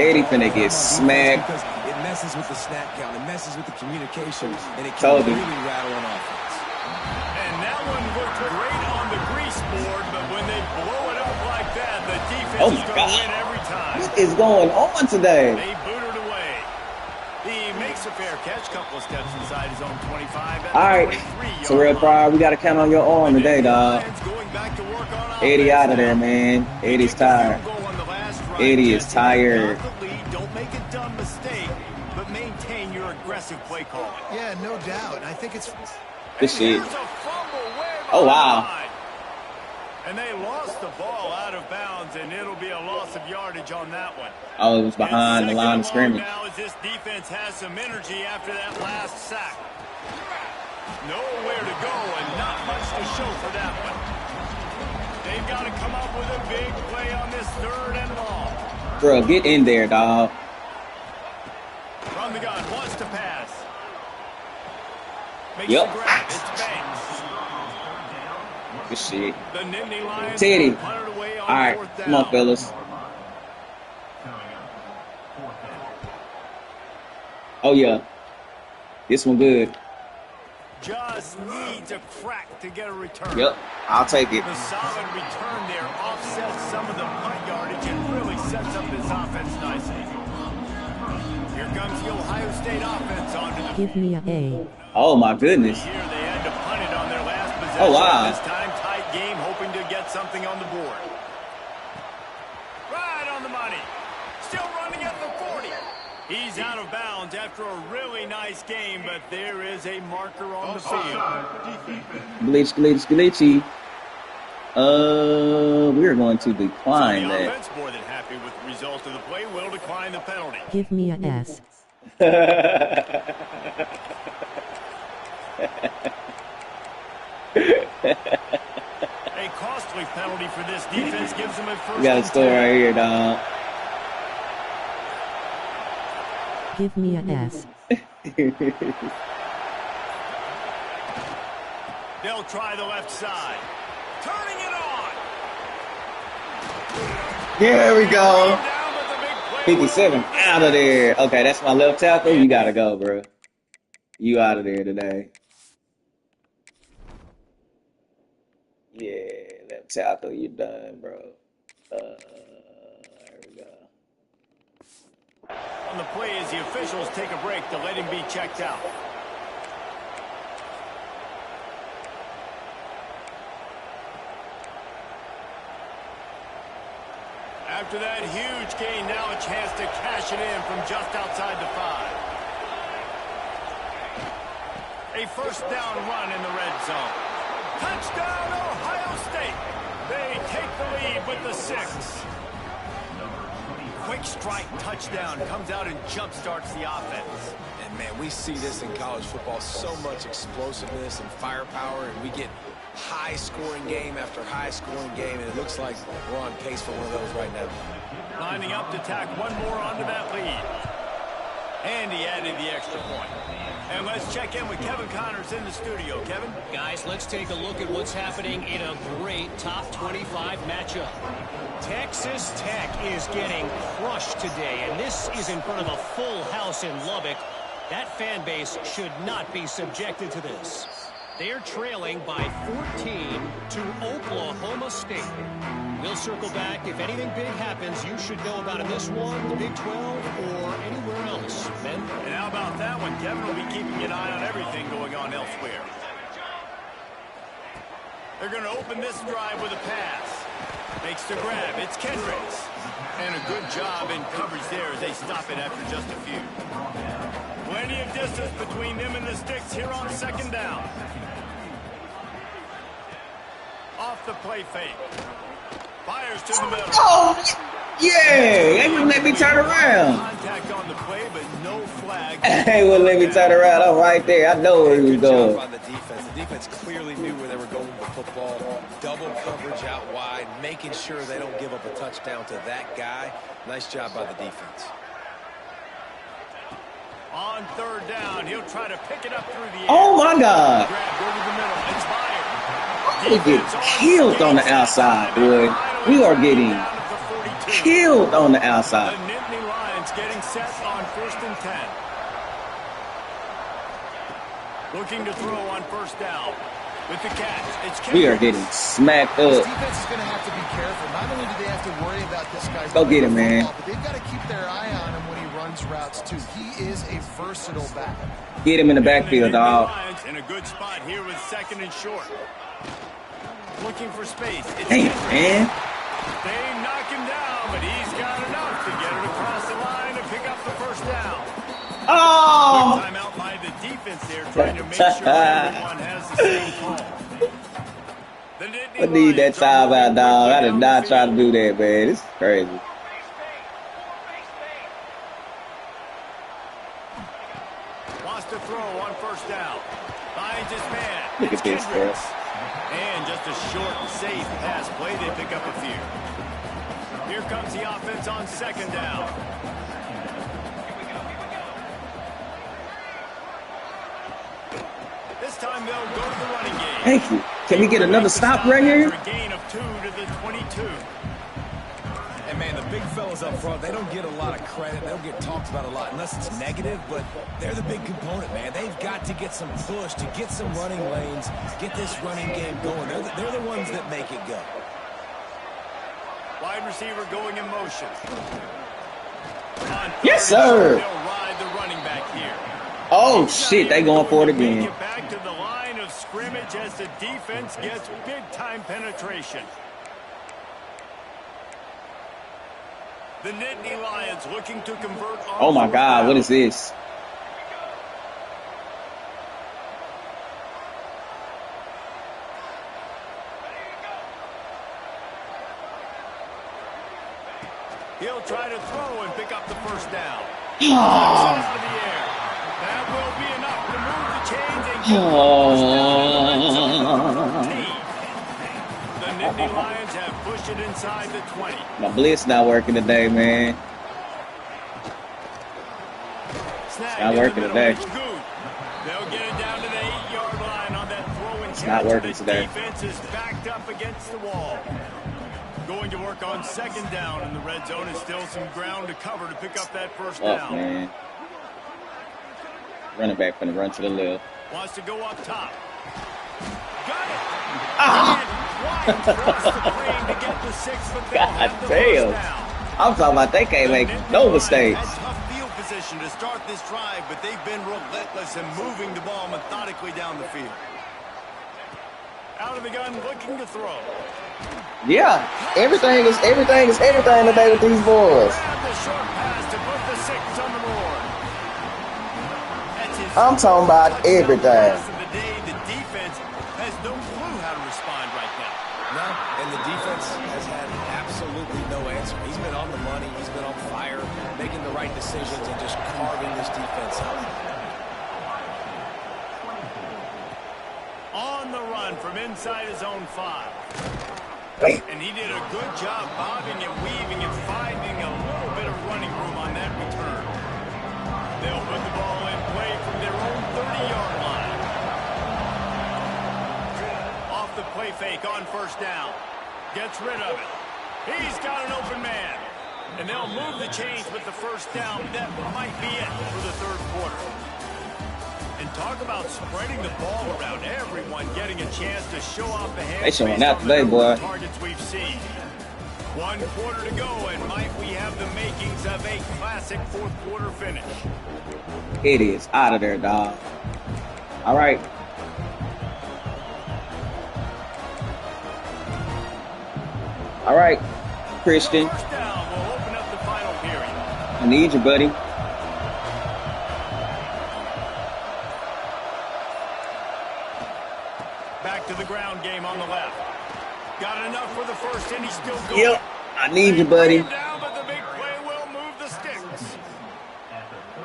Eddie finna get smacked. Because it messes with the snap count. It messes with the communication. And it Told can him. really rattle on offense. And that one looked great on the grease board, but when they blow it up like that, the defense Oh is my going to God. win every time. What is going on today? They boot it away. He makes a fair catch, couple of steps inside his own 25. All right, Terrell Pryor, we got to count on your arm today, dog. Eddie out of there, man. Eddie's tired. Eddie is tired. Don't make a dumb mistake, but maintain your aggressive play calling. Yeah, no doubt. I think it's... Good shit. Here's a fumble way Oh, wow. behind. And they lost the ball out of bounds, and it'll be a loss of yardage on that one. Oh, it was behind the line of scrimmage. Now as this defense has some energy after that last sack. Nowhere to go and not much to show for that one. They've got to come up with a big play on this 3rd and long. Bro, get in there, dog. From the gun, wants to pass. Makes Yep. the grab. It's Banks. Good shit. The Nittany Lions Teddy. punt it away on All right, 4th down. come on, fellas. Oh, yeah. This one good. Just needs a crack to get a return. Yep, I'll take it. The solid return there offsets some of the punt yardage and really sets up this offense nicely. Here comes the Ohio State offense onto the Give me a A. Oh, my goodness. Here they had to punt it on their last possession. Oh, wow. This time tight game, hoping to get something on the board. Right on the money. Still running at the 40. He's out of bounds after a really nice game, but there is a marker on the field. Glitchy. We're going to decline So the that. offense, more than happy with the result of the play, will decline the penalty. Give me a S. A costly penalty for this defense gives them a first. We got a score right here, dog. Give me a S. They'll try the left side. Turning it on. Here we go. Down, but the big play 57 out of there. Okay, that's my left tackle. You got to go, bro. You out of there today. Yeah, left tackle, you done, bro. There we go. on the play as the officials take a break to let him be checked out. After that huge gain, now a chance to cash it in from just outside the 5. A first down run in the red zone. Touchdown, Ohio State. They take the lead with the 6. Quick strike touchdown comes out and jump starts the offense. And man, we see this in college football, so much explosiveness and firepower, and we get high-scoring game after high-scoring game, and it looks like we're on pace for one of those right now. Lining up to tack one more onto that lead. And he added the extra point. And let's check in with Kevin Connors in the studio. Kevin? Guys, let's take a look at what's happening in a great top 25 matchup. Texas Tech is getting crushed today, and this is in front of a full house in Lubbock. That fan base should not be subjected to this. They're trailing by 14 to Oklahoma State. We'll circle back. If anything big happens, you should know about in this one, the Big 12, or anywhere else. Ben? And how about that one? Kevin will be keeping an eye on everything going on elsewhere. They're going to open this drive with a pass. Makes the grab. It's Kendricks. And a good job in coverage there as they stop it after just a few. Plenty of distance between them and the sticks here on second down. Off the play fake. Fires to the middle. Oh, yeah. They wouldn't let me turn around. Contact on the play, but no flag. They wouldn't let me turn around. I'm right there. I know where he was Good job going. on the defense. The defense clearly knew where they were going with the football. Double coverage out wide, making sure they don't give up a touchdown to that guy. Nice job by the defense. On third down, he'll try to pick it up through the air. Oh, my God. Grabbed over the middle. It's fired. We get killed on the outside, boy. We are getting killed on the outside. The Nittany Lions getting set on 1st and 10. Looking to throw on first down. With the catch, it's we are getting smacked This up. defense is going to have to be careful. Not only do they have to worry about this guy's Go get him, man. But they've got to keep their eye on him when he runs routes, too. He is a versatile back. Get him in the backfield, dog. In a good spot here with 2nd and short. Looking for space. It's Damn, man. They knock him down, but he's got enough to get it across the line and pick up the first down. Oh! Timeout by the defense there, trying to make sure everyone has the same call. I need that timeout, dog. I did not try to do that, man. This is crazy. Wants to throw on first down. Finds his man. Look at this, bro. And just a short, safe pass play. They pick up a few. Here comes the offense on 2nd down. This time they'll go to the running game. Thank you. Can we get another stop right here? A gain of 2 to the 22. And, man, the big fellas up front, they don't get a lot of credit. They don't get talked about a lot unless it's negative, but they're the big component, man. They've got to get some push, to get some running lanes, get this running game going. They're the ones that make it go. Wide receiver going in motion. Yes, sir. They'll ride the running back here. Oh, shit. They going for it again. Get back to the line of scrimmage as the defense gets big-time penetration. The Nittany Lions looking to convert on Oh, my fourth God. down. What is this? He'll try to throw and pick up the first down. Toss to the air. That will be enough to move the chains and get the Nittany Lions have pushed it inside the 20. My blitz not working today, man. Snag not in the working middle. today. It's good. They'll get it down to the 8-yard line on that throw and catch. not working The today. defense is backed up against the wall. Going to work on 2nd down in the red zone. Is still some ground to cover to pick up that first Oh, down. man. Running back finna run to the left. Wants to go up top. Got it. Ah! And wide across the frame to get the 6, but they'll God have the damn. first down. I'm talking about they can't make The Nittany no Lions mistakes. had tough field position to start this drive, but they've been relentless in moving the ball methodically down the field. Out of the gun, looking to throw. Yeah, everything is everything today with these boys. Grab the short pass to put the 6 on the board. That's his I'm talking about touchdown everything. pass of the day. The defense has no clue how to respond right now. No, and the defense has had absolutely no answer. He's been on the money. He's been on fire, making the right decisions and just carving this defense up. On the run from inside his own 5. And he did a good job bobbing and weaving and finding a little bit of running room on that return. They'll put the ball in play from their own 30-yard line. Off the play fake on first down. Gets rid of it. He's got an open man. And they'll move the chains with the first down. That might be it for the third quarter. And talk about spreading the ball around, everyone getting a chance to show off the hands. They showing out today, boy. Targets we've seen. 1 quarter to go, and might we have the makings of a classic fourth quarter finish. It is out of there, dog. All right. All right, Christian. First down will open up the final period. I need you, buddy. Back to the ground game on the left. Got enough for the first, and he's still going. Yep, I need you, buddy. Down, but the big play will move the sticks.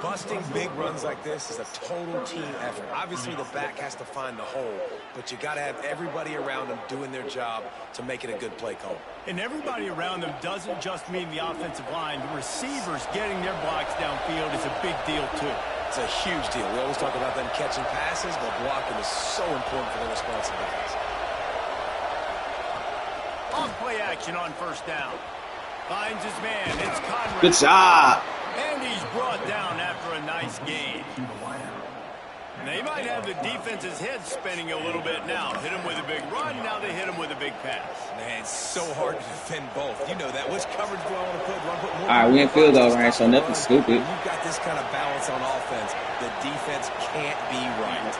Busting big runs like this is a total team effort. Obviously, the back has to find the hole, but you got to have everybody around them doing their job to make it a good play call. And everybody around them doesn't just mean the offensive line. The receivers getting their blocks downfield is a big deal, too. It's a huge deal. We always talk about them catching passes, but blocking is so important for their responsibilities. On play action on first down. Finds his man. It's Conrad. Good job. And he's brought down after a nice gain. They might have the defense's head spinning a little bit now. Hit him with a big run. Now they hit him with a big pass. Man, it's so hard to defend both. You know that. Which coverage do I want to put? All right, we in field goal range, so nothing stupid. You've got this kind of balance on offense. The defense can't be right.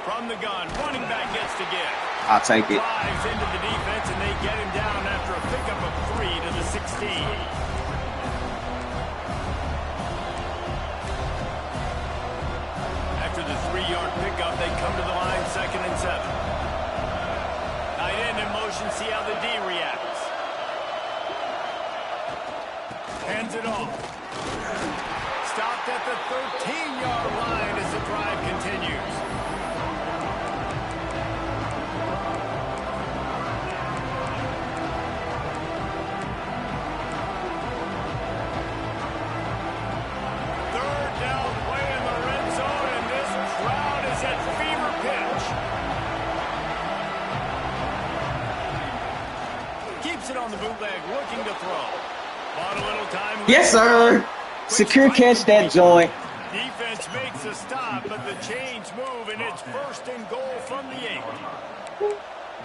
From the gun, running back gets to give. I'll take it. Drives into the defense, and they get him down after a pickup of 3 to the 16. After the 3-yard pickup, they come to the line, 2nd and 7. Tight end in motion, see how the D reacts. Hands it off. Stopped at the 13-yard line as the drive continues. On the bootleg, looking to throw. Bought a little time. Yes, sir. Secure catch that joint. Defense makes a stop, but the chains move, and it's 1st and goal from the 8.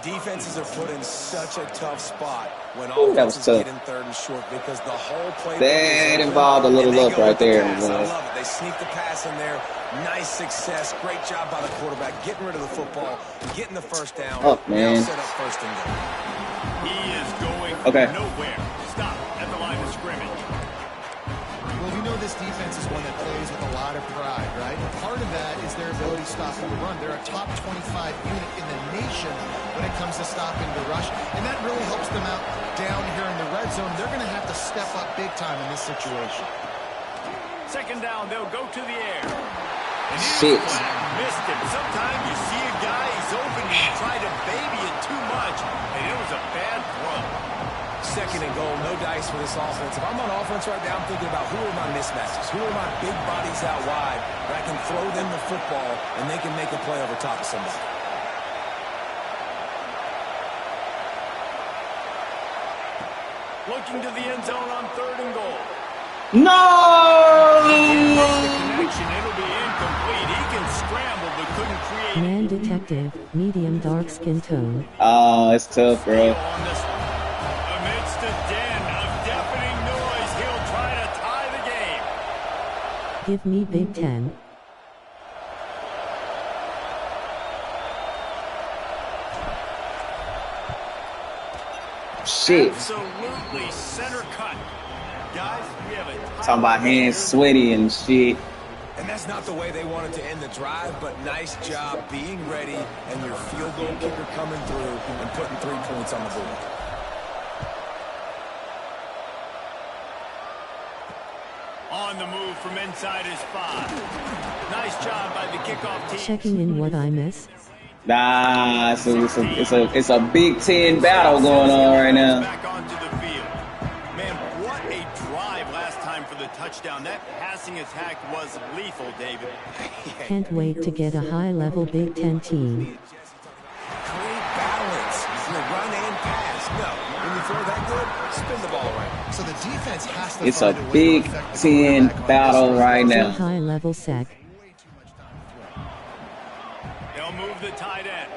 Defenses are put in such a tough spot when offenses get in 3rd and short because the whole play that involved a little look right there. I love it. They sneak the pass in there. Nice success. Great job by the quarterback getting rid of the football, getting the first down. Oh, man. Now set up 1st and goal. He is going nowhere. Stop at the line of scrimmage. Well, we know this defense is one that plays with a lot of pride, right? And part of that is their ability to stop the run. They're a top 25 unit in the nation when it comes to stopping the rush, and that really helps them out down here in the red zone. They're going to have to step up big time in this situation. 2nd down, they'll go to the air. Shit. Missed him. Sometimes you see a guy, he's open, you try to baby it too much, and it was a bad throw. 2nd and goal, no dice for this offense. If I'm on offense right now, I'm thinking about who are my mismatches, who are my big bodies out wide that I can throw them the football and they can make a play over top of somebody. Looking to the end zone on 3rd and goal. No! Connection, it'll be incomplete. He can scramble, but couldn't create. Man detective, medium dark skin tone. Oh, it's tough, bro. Amidst a den of deafening noise, he'll try to tie the game. Give me Big Ten. Shit. Absolutely center cut. Guys, we have a Talking about hands sweaty and shit. And that's not the way they wanted to end the drive, but nice job being ready and your field goal kicker coming through and putting 3 points on the board. On the move from inside his 5. Nice job by the kickoff team. Checking in what I miss. Nah, it's a Big Ten battle going on right now. Back onto the field. Man, what a drive last time for the touchdown. That passing attack was lethal, David. Can't wait to get a high-level Big Ten team. Great balance. You run and pass. No, when you throw that good, spin the ball around. So the defense has to It's a find Big Ten battle right now. High-level sack. They'll move the tight end.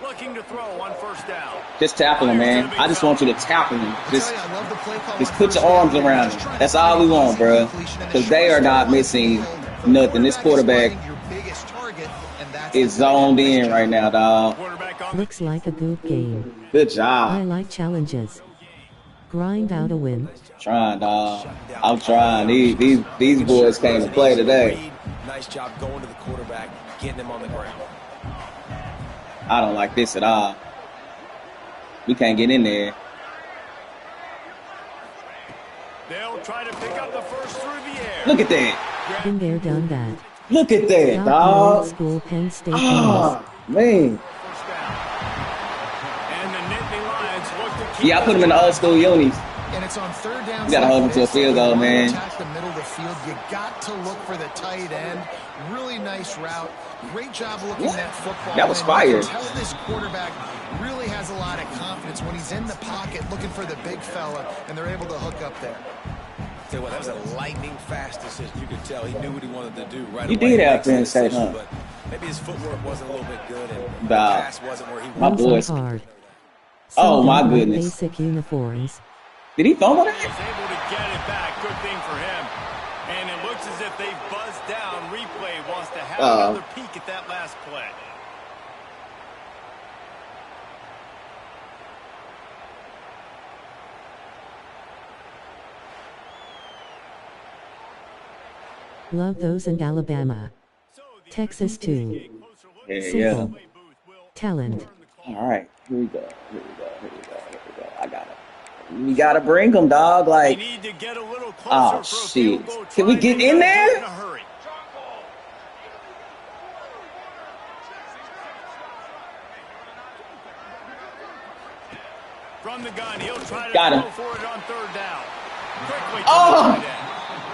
Looking to throw on 1st down. Just tackle him, man. I just want you to tackle him. Just put your arms around him. That's all we want, bro. Because they are not missing nothing. This quarterback is zoned in right now, dog. Looks like a good game. Good I job. like challenges. Grind out a win. Trying, dog. I'm trying. These boys came to play today. Nice job going to the quarterback, getting him on the ground. I don't like this at all. We can't get in there. They'll try to pick up the first through the air. Look at that. Been there, done that. Look at that, Old dog. school Penn State Oh, man. First down. And the Nittany Lions look to keep Yeah, I put him in the old school unis. And it's on third down. You gotta hold him to a field goal, man. Attack the middle of the field. You got to look for the tight end. Really nice route. Great job looking at that football. That was and fire. you can tell this quarterback really has a lot of confidence when he's in the pocket looking for the big fella, and they're able to hook up there. Tell you what, that was a lightning fast decision. You could tell he knew what he wanted to do right away. He did have Penn State, huh? But maybe his footwork wasn't a little bit good, and the Nah. pass wasn't where he My wanted. boys. hard. Oh, my Some goodness. Basic uniforms. Did he fumble that? He's able to get it back. Good thing for him. And it looks as if they've buzzed down. Replay wants to have another peek at that last play. Love those in Alabama. Texas too. Yeah, yeah. Simple. Talent. All right, here we go. Here we go. Here we go. Here we go. I got it. We gotta bring him, dog. Like, They need to get a little closer oh for a shit! field goal. Can we Try get to in do it there? in a hurry. From the gun, he'll try to Got him. go for it on third down. Quickly to Oh! the tight end.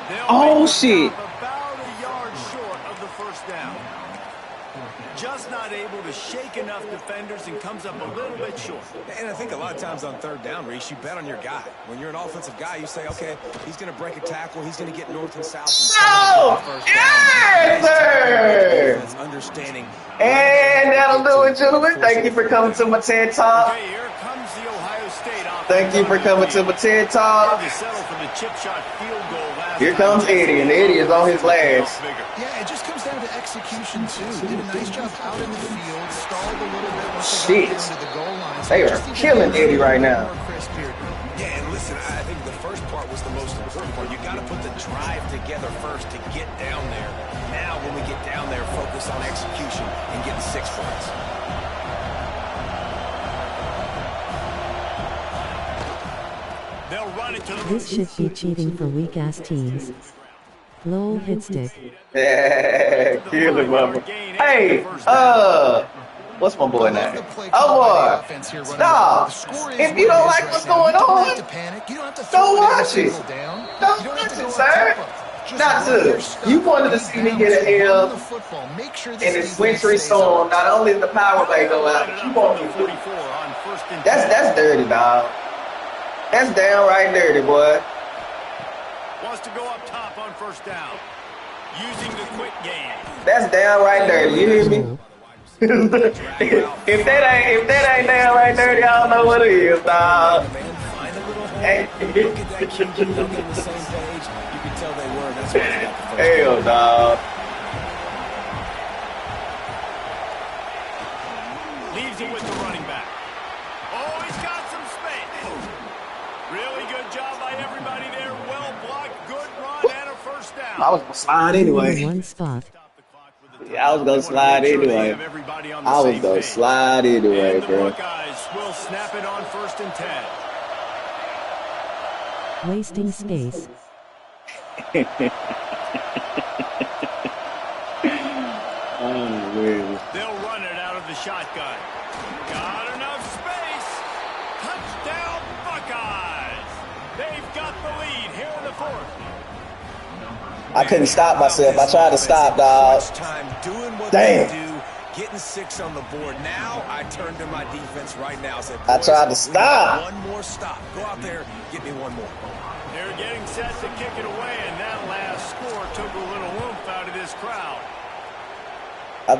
They'll Oh, make the shit. stop about a yard short of the first down. Just not able to shake enough defenders and comes up a little bit short. And I think a lot of times on third down, Reese, you bet on your guy. When you're an offensive guy, you say, okay, he's going to break a tackle. He's going to get north and south. Oh, yes, sir. That's understanding. And that'll do it, gentlemen. Thank you for coming to my TED Talk. Okay, here comes the Ohio State offense. Thank you for coming to my TED Talk. They settled for the chip shot field goal last Here time. comes Eddie, and Eddie is on his last. Yeah, it just comes down to execution, too. Did a nice job out in the field, stalled a little bit once they got Shit. down to the goal line. They are killing Eddie right now. Yeah, and listen, I think the first part was the most important part. You got to put the drive together first to get down there. Now, when we get down there, focus on execution and getting 6 points. They'll run it to the This should be cheating for weak-ass teams. Low hit stick. Yeah, kill him, mama. Hey, what's my boy name? Oh, boy. Stop. If you don't like what's going on, don't watch it. Don't watch it, sir. Not to. You wanted to see me get an L in this wintry storm. Not only is the power play go out, but you want me to. 44 on first and 10. That's dirty, dog. That's downright dirty, boy. Wants to go up top on first down. Using the quick game. That's downright dirty. You hear me? if that ain't downright dirty, I don't know what it is, dog. Find a little hole. Hey. Look at that kid getting on the same page. You can tell they were. That's why they got the first Hell, down. dog. Leaves it with the running back. Oh, he's got some space. Really good job by everybody there. Well blocked. Good run and a first down. I was gonna slide anyway. One spot. Yeah, I was gonna slide anyway. I was gonna slide anyway, And the bro. Buckeyes will snap it on first and 10. Wasting space. Oh, man. They'll run it out of the shotgun. Got enough space. Touchdown Buckeyes. They've got the lead here in the fourth. I couldn't stop myself. I tried to stop, dog. Time doing what Damn. they do, getting 6 on the board. Now I turn to my defense right now. Said, I boys, tried to we need stop. One more stop. Go out there, get me one more. They're getting set to kick it away, and that last score took a little oomph out of this crowd. I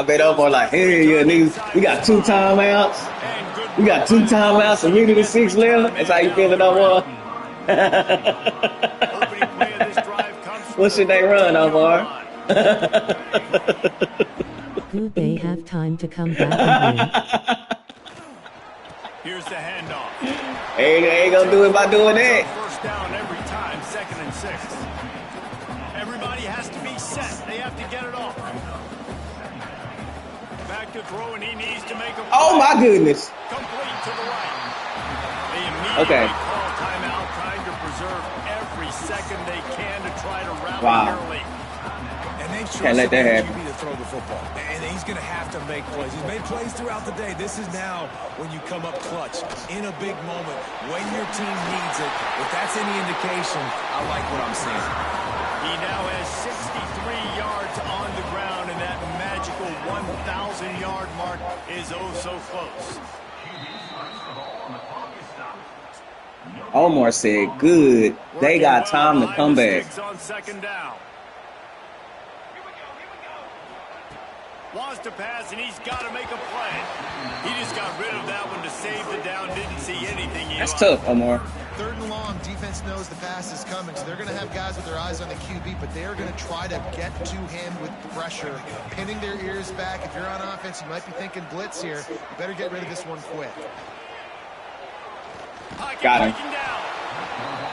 bet Omar like, hey, yeah, niggas, we got 2 timeouts. And good We got 2 timeouts and we need 6 left. That's how you feeling, Omar? opening play of this drive comes from What should they run, Omar? Do they have time to come back and win? Here's the handoff. Ain't gonna do it by doing that. First down every time, 2nd and 6. Everybody has to be set. They have to get it off. Back to throw, and he needs to make a Oh, play. my goodness. Complete to the right. They immediately Okay. call timeout, trying to second they can to try to rally Wow. early. And they've Can't let that trusted happen. QB to throw the football. And he's going to have to make plays. He's made plays throughout the day. This is now when you come up clutch in a big moment when your team needs it. If that's any indication, I like what I'm seeing. He now has 63 yards on the ground, and that magical 1,000-yard mark is oh so close. Omar said, good. They got time to come back. On second down. Wants to pass, and he's got to make a play. He just got rid of that one to save the down. Didn't see anything. That's tough, Omar. 3rd and long, defense knows the pass is coming, so they're going to have guys with their eyes on the QB, but they are going to try to get to him with pressure, pinning their ears back. If you're on offense, you might be thinking blitz here. You better get rid of this one quick. Got him. Down.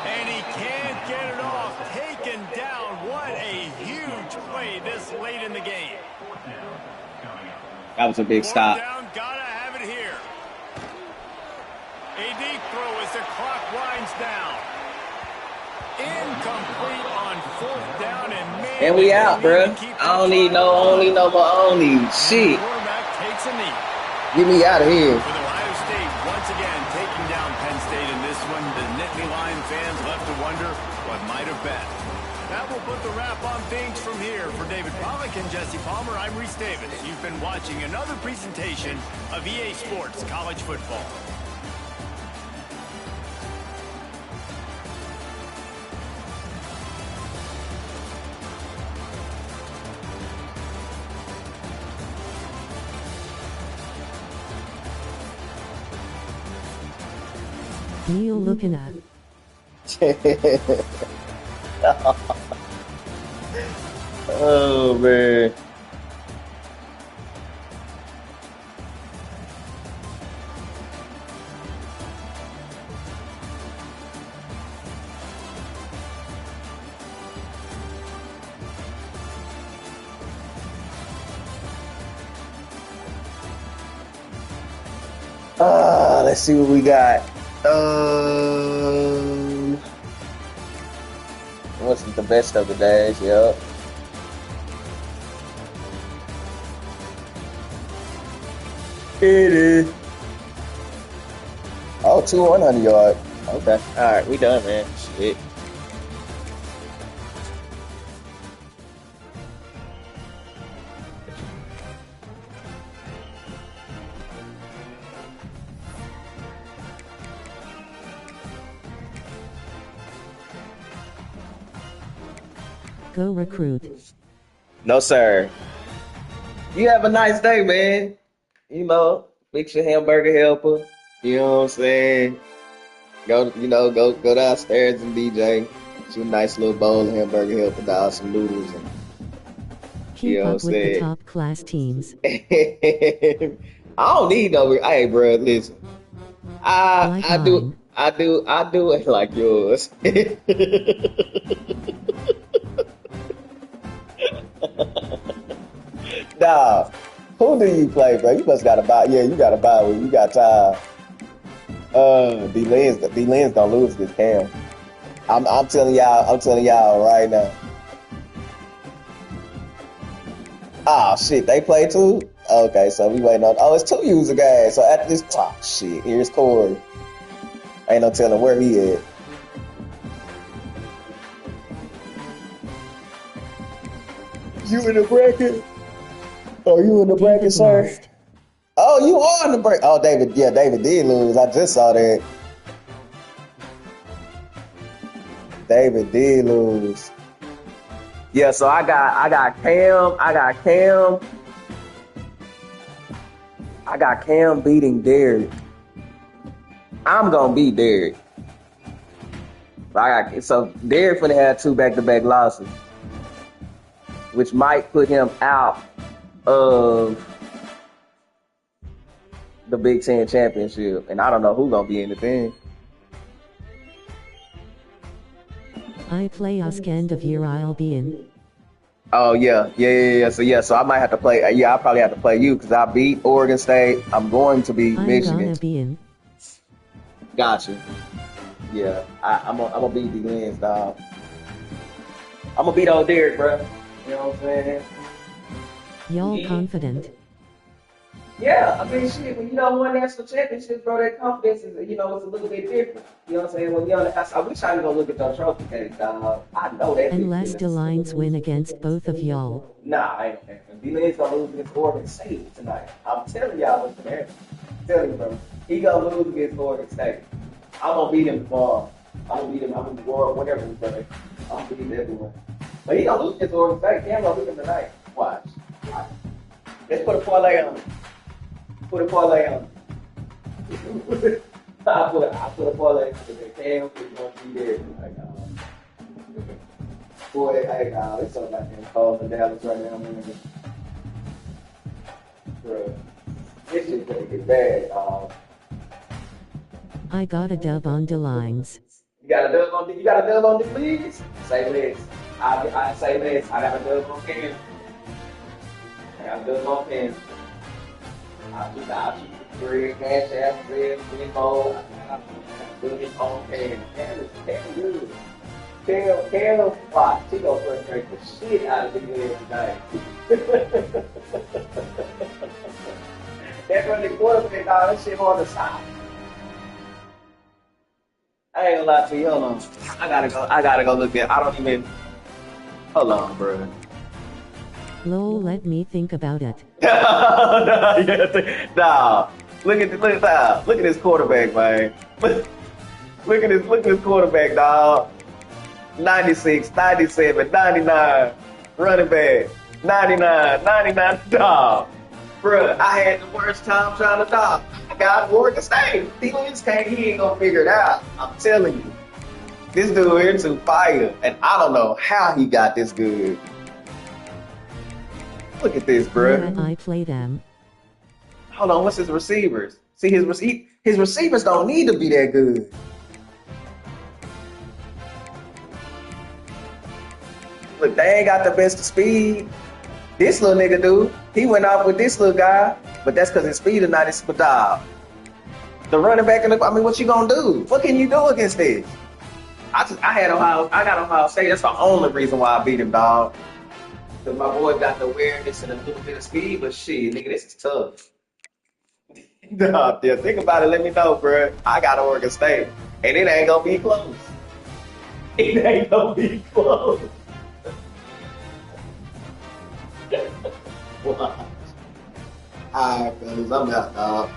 And he can't get it off. Taken down. What a huge play this late in the game. That was a big stop. Down, gotta have it here. A deep throw as the clock winds down. Incomplete on 4th down, and we out, bruh. I don't need no shit. Quarterback takes a knee. Get me out of here. With Ohio State once again taking down Penn State in this one, the Nittany Lion fans left to wonder what might have been. That will put the wrap on things from here. For David Pollack and Jesse Palmer, I'm Reese Davis. You've been watching another presentation of EA Sports College Football. Neil looking at. Oh, man. Let's see what we got. What's the best of the days? Yep. It is. Oh, 2 100-yard. Okay. All right, we done, man. Shit. Go Recruit. No, sir. You have a nice day, man. You know, fix your hamburger helper. You know what I'm saying? Go downstairs and DJ. Get you a nice little bowl of hamburger helper, down some noodles. And, Keep up with the top class teams. I don't need no. Hey, bro, listen. I do it like yours. Nah, who do you play, bro? You must gotta buy. Yeah, you gotta buy when you got time. D-Lens gonna lose this Cam. I'm telling y'all right now. Oh shit, they play too? Okay, so we waiting on. Oh, it's 2 user guys. So after this, oh shit, here's Corey. Ain't no telling where he at. You in the bracket? Oh, you in the bracket, sir? Lost. Oh, you are in the bracket. Oh, David. Yeah, David did lose. I just saw that. David did lose. Yeah, so I got Cam. I got Cam beating Derek. I'm gonna beat Derek. So Derek finna have 2 back-to-back losses, which might put him out of the Big Ten championship, and I don't know who's gonna be in the thing. I play Usk end of year. I'll be in. Oh yeah. So I might have to play. I'll probably have to play you because I beat Oregon State. I'm going to beat Michigan. I'm gonna be in. Gotcha. Yeah, I'm gonna beat D-Lens, dog. I'm gonna beat old Derek, bro. You know what I'm saying? Y'all confident? Yeah, I mean, shit, when you don't win national championships, bro, that confidence is, you know, it's a little bit different. You know what I'm saying? When you're on the house, I wish I could go look at your trophy case, dog. I know that. Unless the Lions win against both of y'all. Nah, I ain't okay. D-Lane's gonna lose against Oregon State tonight. I'm telling y'all what's there. I'm telling you, bro. He gonna lose against Oregon State. I'm gonna beat him tomorrow. I'm gonna beat him. I'm gonna go whatever we play. I'm gonna beat everyone. But he gonna lose against Oregon State. He ain't gonna beat him tonight. Watch. Let's put a parlay on him. Put a parlay on. I put a parlay on the Cam is gonna be there. Like, boy, hey, it's something like that cold in Dallas right now, man. Bro, this shit's gonna get bad. I got a dub on the Lines. You got a dub on the leagues? Say less. I say less. I got a dub on Cam. I got a dub on Cam. I'll shoot the three, cash out, red, info. I'm doing it on Cam. Cam is good. Cam, watch. She gonna frustrate the shit out of the game tonight. That's when the quarterback, that shit on the side. I ain't gonna lie to you. Hold on. I gotta go look at. I don't even. Hold on, bro. Lol, let me think about it. Nah. Look at this quarterback, man. Look at this quarterback, dog. 96, 97, 99, running back, 99, dog. Bruh, I had the worst time trying to dog. I got Oregon State. He ain't gonna figure it out. I'm telling you. This dude here too fire, and I don't know how he got this good. Look at this, bruh. Yeah, I play them. Hold on, what's his receivers? See, his receivers don't need to be that good. Look, they ain't got the best of speed. This little nigga do. He went off with this little guy, but that's because his speed is not his dog. The running back what you gonna do? What can you do against this? I got Ohio State. That's the only reason why I beat him, dog. Because my boy got the awareness and a little bit of speed, but shit, nigga, this is tough. Nah, yeah, think about it. Let me know, bro. I got Oregon State, and it ain't gonna be close. It ain't gonna be close. All right, fellas, I'm out, dog.